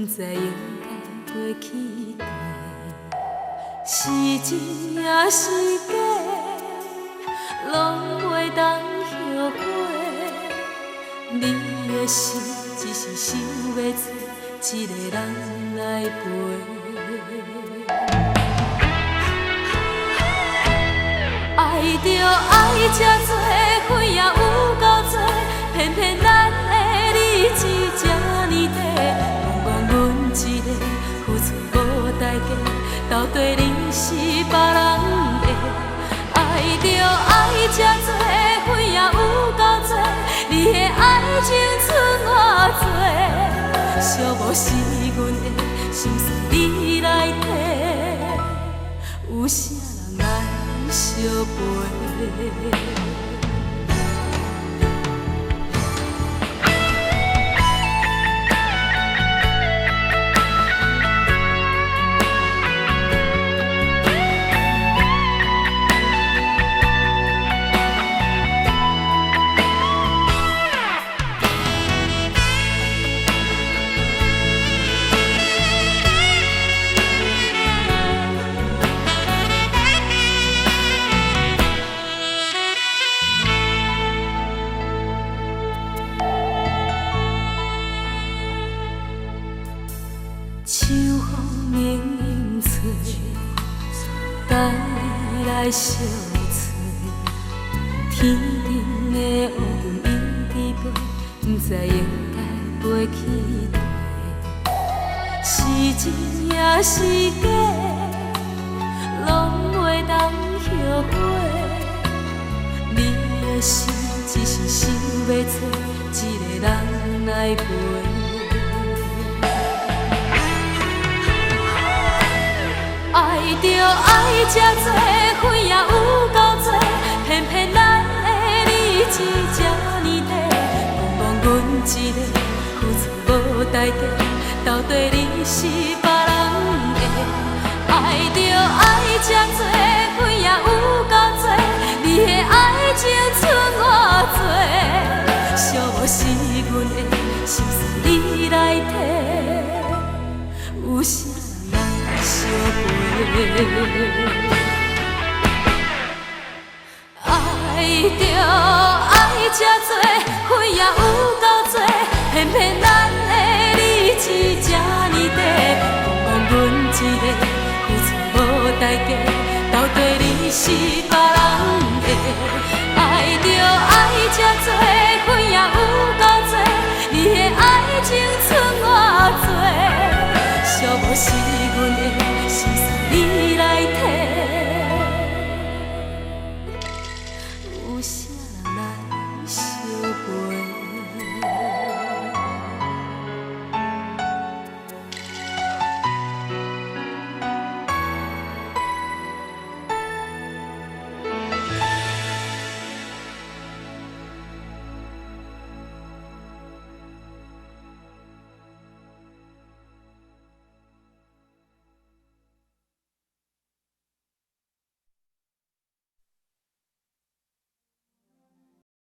知应该飞去地，是真也是假，拢袂当后悔。你的心只是想要找一个人来陪。爱着爱这多，恨也有够多，偏偏咱的理智这呢低，茫茫阮一个付出无代价，到底你是别人的？爱着爱这多，恨也有够多，你的爱情剩偌多，寂寞是阮的心酸你来提，有啥人来相陪？秋风冷冷吹，等你来相催。天顶的乌云隐伫飞，不知应该飞去地。是真也是假，拢袂当后悔。你的心只是想要找一个人来陪。爱着爱这多，恨也有够多，偏偏咱的理智这呢低，茫茫阮一个付出无代价，到底你是别人的？爱着爱这多，恨也有够多，你的爱情剩偌多，寂寞是阮的心酸你来提，有啥人相陪？爱着爱这多，恨也有够多，偏偏咱的理智这呢低，茫茫阮一个付出无代价，到底你是别人的？爱着爱这多。